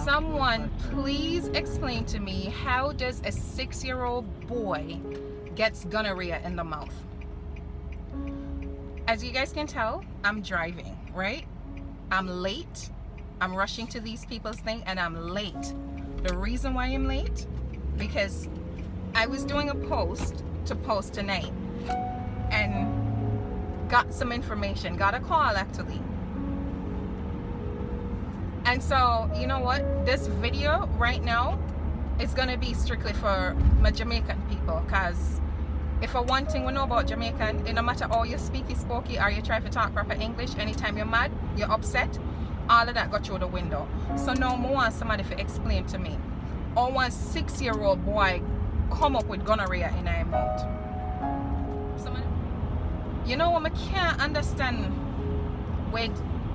Someone please explain to me, how does a 6-year-old boy gets gonorrhea in the mouth? As you guys can tell, I'm driving, right? I'm late. I'm rushing to these people's thing and I'm late. The reason why I'm late, because I was doing a post to post tonight and got some information, got a call actually. And so, you know what? This video right now is going to be strictly for my Jamaican people, because if for one thing we know about Jamaican, it no matter how you speaky spokey or you try to talk proper English, anytime you're mad, you're upset, all of that got through the window. So now I want somebody to explain to me, how one 6-year-old boy come up with gonorrhea in their mouth. You know what I can't understand with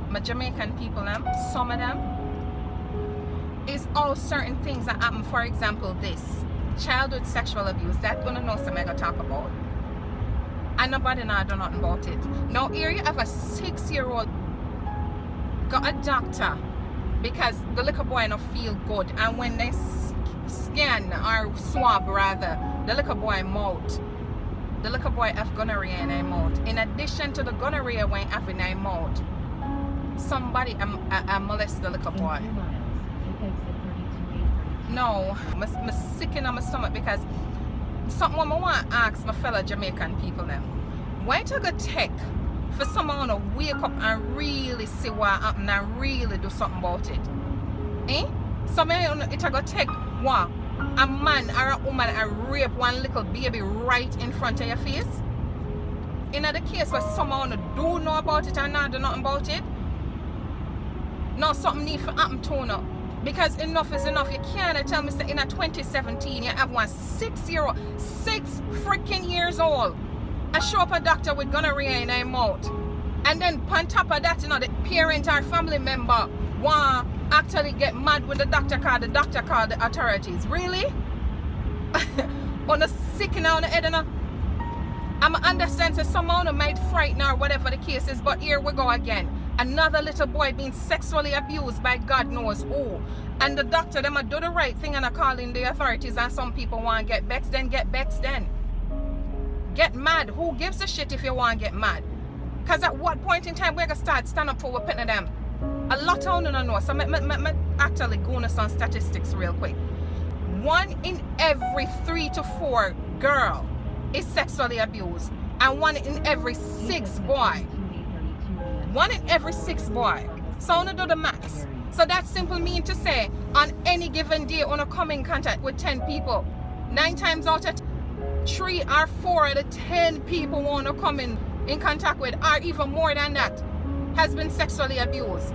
my Jamaican people, some of them, is all certain things that happen. For example, this childhood sexual abuse, that gonna know something I gotta talk about, and nobody know do nothing about it. Now here you have a 6-year-old got a doctor because the little boy don't feel good, and when they scan or swab rather the little boy mouth, the little boy have gonorrhea in their mouth. In addition to the gonorrhea when have in their mouth, somebody molest the little boy. No, I'm sick in my stomach, because something I want to ask my fellow Jamaican people them. Why it gonna take for someone to wake up and really see what happened and really do something about it? Eh? So it gonna take what? A man or a woman and rape one little baby right in front of your face? In the case where someone do know about it and not do nothing about it, now something need to happen to now. Because enough is enough. You can't tell me that in a 2017 you have one 6-year-old, 6 freaking years old, I show up a doctor with gonorrhea in her mouth, and then on top of that, you know, the parent or family member want actually get mad with the doctor called the authorities. Really? On the sick now on the head, you know? I'm understand that someone might frighten or whatever the case is, but here we go again. Another little boy being sexually abused by God knows who. And the doctor, them do the right thing and are calling the authorities, and some people want to get vexed, then get vexed then. Get mad. Who gives a shit if you want to get mad? Because at what point in time we're going to start stand up for what of them? A lot of don't know. So I actually go on some statistics real quick. 1 in every 3 to 4 girl is sexually abused, and 1 in every 6 boy. 1 in every 6 boy. So I do the max. So that simply means to say, on any given day, on a come in contact with 10 people, 9 times out of 3 or 4 of the 10 people want to come in contact with, or even more than that, has been sexually abused.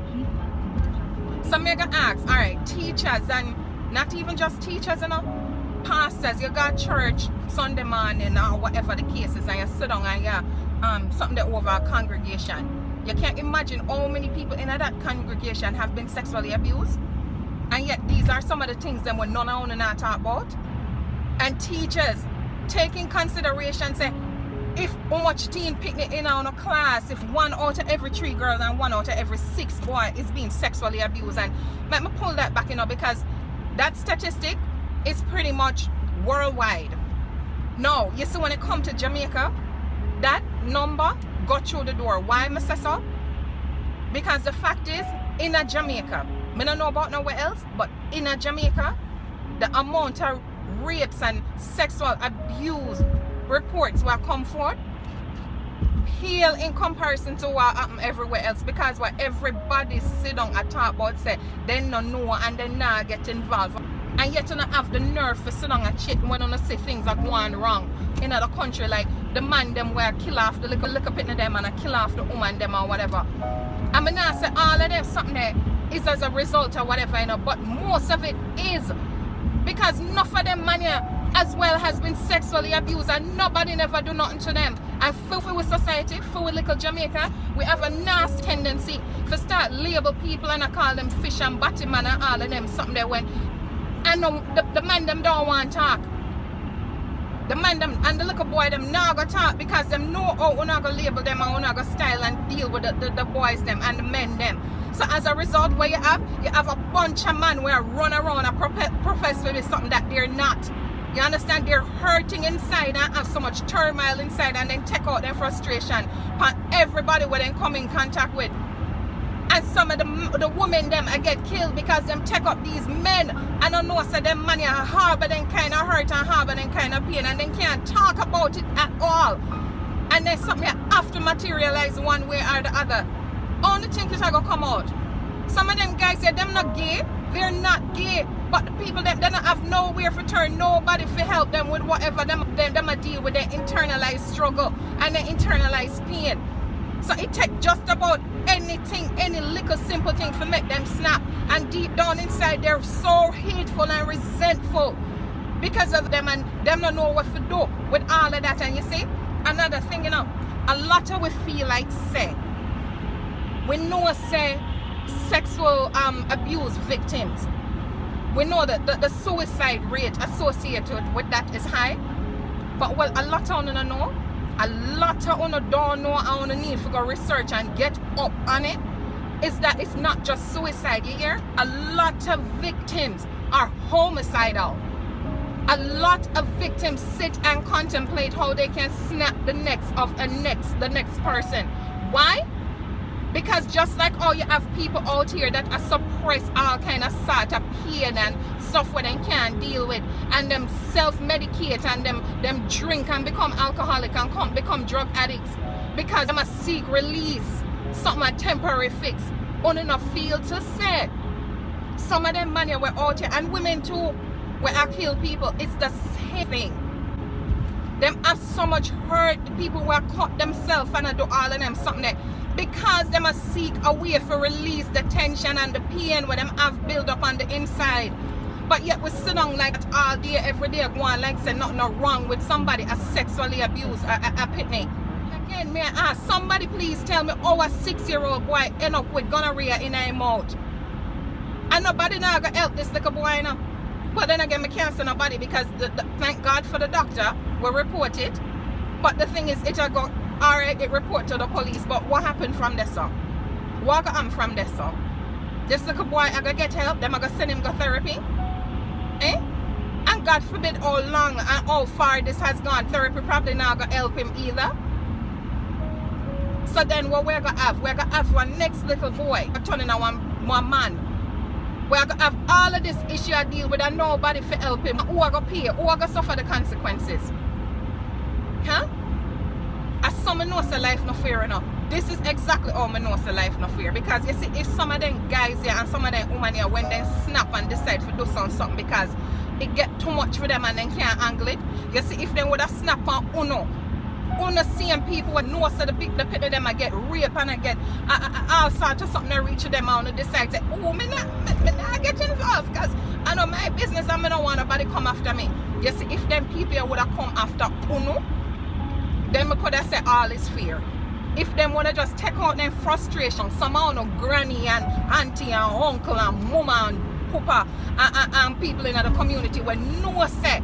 So I'm gonna ask, all right, teachers, and not even just teachers, you know, pastors, you got church Sunday morning or whatever the case is, and you sit down and you something that over a congregation. You can't imagine how many people in that congregation have been sexually abused, and yet these are some of the things that we none of us not talk about. And teachers take in consideration, say, if how much teen picnic in our class, if 1 out of every 3 girls and 1 out of every 6 boy is being sexually abused. And let me pull that back, you know, because that statistic is pretty much worldwide. Now, you see, when it comes to Jamaica, that number got through the door. Why am I say so? Because the fact is, in a Jamaica, I don't know about nowhere else, but in a Jamaica, the amount of rapes and sexual abuse reports will come forth pale in comparison to what happen everywhere else, because what everybody sit down and talk about, say they don't know and they not get involved, and yet you don't have the nerve to sit down and check when you see things are going wrong in other country, like the man them where kill off the little pitney them and kill off the woman them or whatever. I mean, I say all of them something that is as a result or whatever, you know, but most of it is because enough of them man here as well has been sexually abused, and nobody never do nothing to them. And for with society, for with little Jamaica, we have a nasty tendency to start label people and I call them fish and batty man and all of them something they went, and the man them don't want to talk. The man them and the little boy them now go talk because them know how we not go label them and we not go style and deal with the boys them and the men them. So as a result, what you have a bunch of men where run around and profess to be something that they're not. You understand? They're hurting inside and have so much turmoil inside, and then take out their frustration on everybody where they come in contact with. And some of the women them I get killed because them take up these men. I don't know, so them money are harbor them kind of hurt and harbor them kind of pain, and they can't talk about it at all. And then something have to materialize one way or the other. Only thing is I go come out. Some of them guys say them not gay. They're not gay, but the people them they don't have nowhere to turn, nobody to help them with whatever them deal with their internalized struggle and their internalized pain. So it takes just about anything, any little simple thing to make them snap. And deep down inside, they're so hateful and resentful because of them, and them don't know what to do with all of that. And you see, another thing, you know, a lot of we feel like say, we know say sexual abuse victims. We know that the suicide rate associated with that is high. But well, a lot of them know. A lot of you don't know how you need to go research and get up on it. Is that it's not just suicide, you hear? A lot of victims are homicidal. A lot of victims sit and contemplate how they can snap the necks of the next person. Why? Because just like how you have people out here that are suppress all kind of sort of pain and stuff where they can't deal with, and them self-medicate and them drink and become alcoholic and become drug addicts because them a seek release, something a temporary fix. Only enough feel to say. Some of them money were out here, and women too, where I kill people. It's the same thing. Them have so much hurt. The people who cut themselves and do all of them something there. Because they must seek a way to release the tension and the pain where them have built up on the inside. But yet we sit down like that all day, every day, going like say nothing wrong with somebody a sexually abused a picnic. Again, may I ask, somebody please tell me how a 6-year-old boy end up with gonorrhea in his mouth? And nobody now gonna help this little boy now. But then again, I can't say nobody because thank God for the doctor will report it. But the thing is, it will go. Alright, it report to the police, but what happened from this song? What happened from this song? This little boy I gonna get help, them I gonna send him to therapy. Eh? And God forbid how long and how far this has gone, therapy probably not gonna help him either. So then what we're gonna have? We're gonna have one next little boy turning on one man. We're gonna have all of this issue I deal with and nobody to help him. Who are gonna pay? Who are gonna suffer the consequences? Huh? As some know say life no fair enough. This is exactly how I know say life no fair. Because you see, if some of them guys here and some of them women here, when they snap and decide to do something because it get too much for them and they can't handle it. You see, if they would have snap on uno seeing people would know so the pit of them I get rape and I get all sorts of something to reach to them and decide say, oh, me not get involved because I know my business and I don't want nobody come after me. You see, if them people would have come after uno, then I could have said all is fair. If them want to just take out them frustration, somehow no granny and auntie and uncle and mama and papa and people in the community will no say.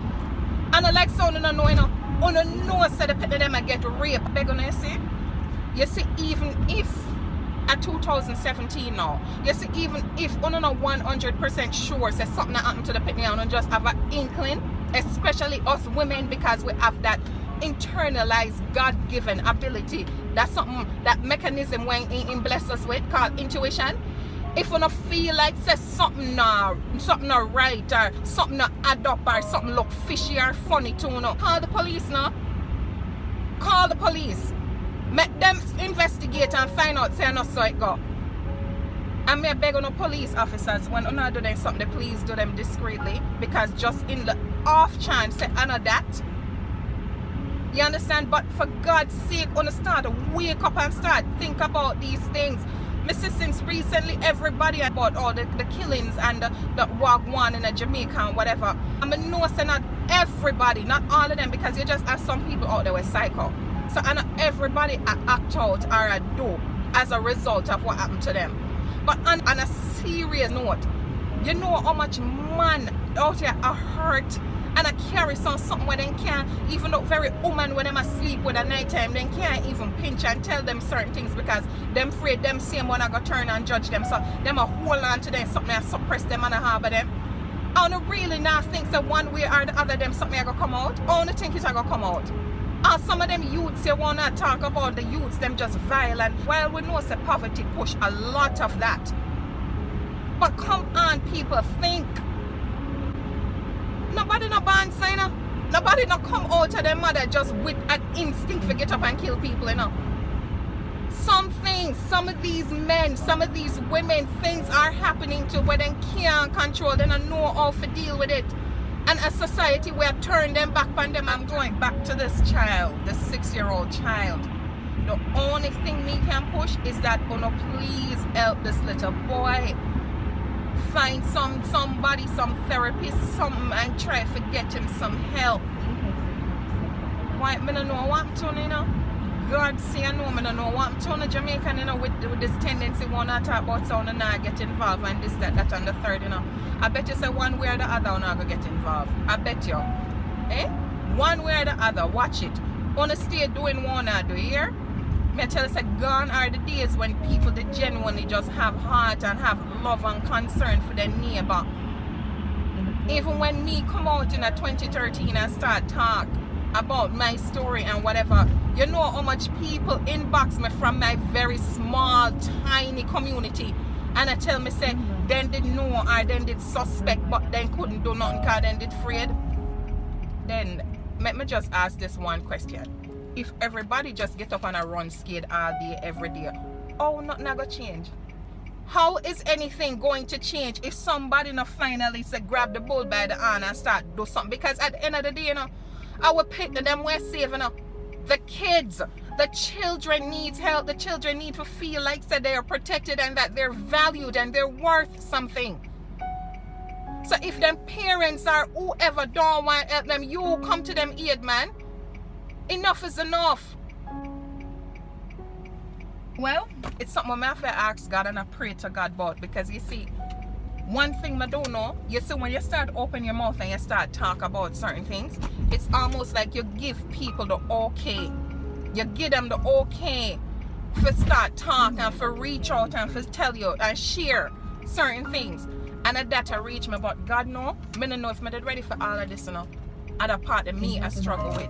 And I like sound no know, you know, no say the people them get raped. They're gonna say. You see, even if at 2017 now, you see, even if on not 100% sure say something happened to the people and just have an inkling, especially us women, because we have that internalized God-given ability, that's something, that mechanism when in bless us with called intuition. If you don't feel like say something not right or something not add up or something look fishy or funny to you, call the police now. Call the police. Make them investigate and find out say not so it go. And me beg on the police officers when you do them something, please do them discreetly, because just in the off chance say I know that. You understand? But for God's sake, on start to wake up and start think about these things. Mrs. Since recently, everybody about all the killings and the wagwan in the Jamaica and whatever. I mean, no, say not everybody, not all of them, because you just have some people out there with psycho. So I know everybody act out or do as a result of what happened to them. But on a serious note, you know how much man out here are hurt and I carry something where they can't, even though very woman when them asleep with at night time, they can't even pinch and tell them certain things because them afraid them same one I go turn and judge them. So them a hold on to them something and suppress them and a harbor them. I don't really not think that one way or the other them something I go come out. I only think it's I go come out. And some of them youths you wanna talk about the youths them just violent. While we know that poverty push a lot of that. But come on people, think. Nobody no born sign. Nobody no come out of their mother just with an instinct for get up and kill people, you know. Some things, some of these men, some of these women, things are happening to where they can't control, they don't know how to deal with it. And a society where turn them back on them. I'm going back to this child, the 6-year-old child. The only thing me can push is that, oh no, please help this little boy. Find somebody, some therapist, something, and try to get him some help. Why? I don't know what I'm doing, you know. God see, I know, I don't know what I'm doing, Jamaican, you know, with this tendency, wanna talk about sound and not get involved, and this, that, and the third, you know. I bet you say one way or the other, I'm not gonna get involved. I bet you. Eh? One way or the other, watch it. Wanna stay doing one or do you hear? Me tell you, say, gone are the days when people they genuinely just have heart and have love and concern for their neighbor. Even when me come out in 2013 and start talk about my story and whatever, you know how much people inbox me from my very small, tiny community, and I tell me say, then did know or then did suspect, but then couldn't do nothing because then did afraid. Then let me just ask this one question. If everybody just get up and a run skate all day, every day, how nothing gonna change? How is anything going to change if somebody not finally say grab the bull by the hand and start do something? Because at the end of the day, you know, our pit them we're saving up. The kids, the children need help. The children need to feel like that they are protected and that they're valued and they're worth something. So if them parents or whoever don't want to help them, you come to them aid, man. Enough is enough. Well, it's something I have to ask God and I pray to God about, because you see, one thing I don't know, you see when you start opening your mouth and you start talk about certain things, it's almost like you give people the okay. You give them the okay for start talking and for reach out and for tell you and share certain things. And that I reach me, but God know, I don't know if I'm ready for all of this, you know. Other part of me I struggle with.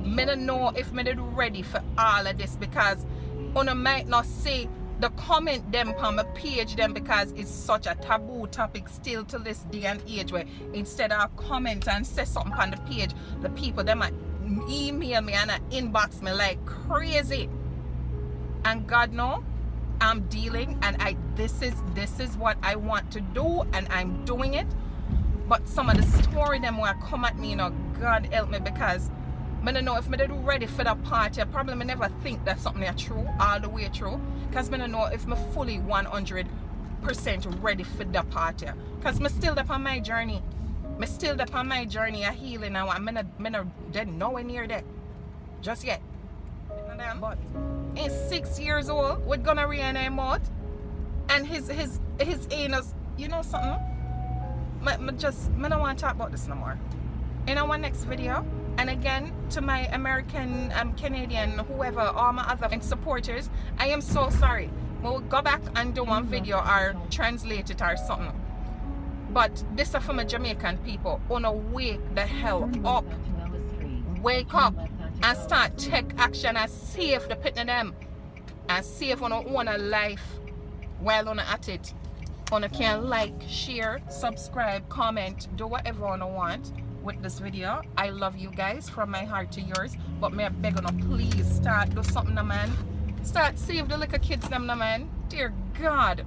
I don't know if I'm ready for all of this, because I might not say the comment them on my page them because it's such a taboo topic still to this day and age, where instead of comment and say something on the page, the people them might email me and inbox me like crazy. And God know I'm dealing, and this is what I want to do, and I'm doing it. But some of the story them will come at me, you know, God help me, because I don't know if I'm ready for that party. I probably never think that something is true, all the way through. Because I don't know if I'm fully 100% ready for the party. Because I'm still up on my journey. I'm still up on my journey of healing now. I'm not dead nowhere near that. Just yet. But he's 6 years old with gonorrhea in his mouth. And his anus, you know something? I don't want to talk about this no more. In our next video. And again, to my American, Canadian, whoever, all my other supporters, I am so sorry. We'll go back and do one video or translate it or something. But this is for my Jamaican people. Wanna wake the hell up. Wake up and start take action and save the pit of them. And save on our own life while on at it. On can like, share, subscribe, comment, do whatever on want with this video. I love you guys from my heart to yours, but may I beg on please start do something, man. Start save the little kids them, man. Dear God.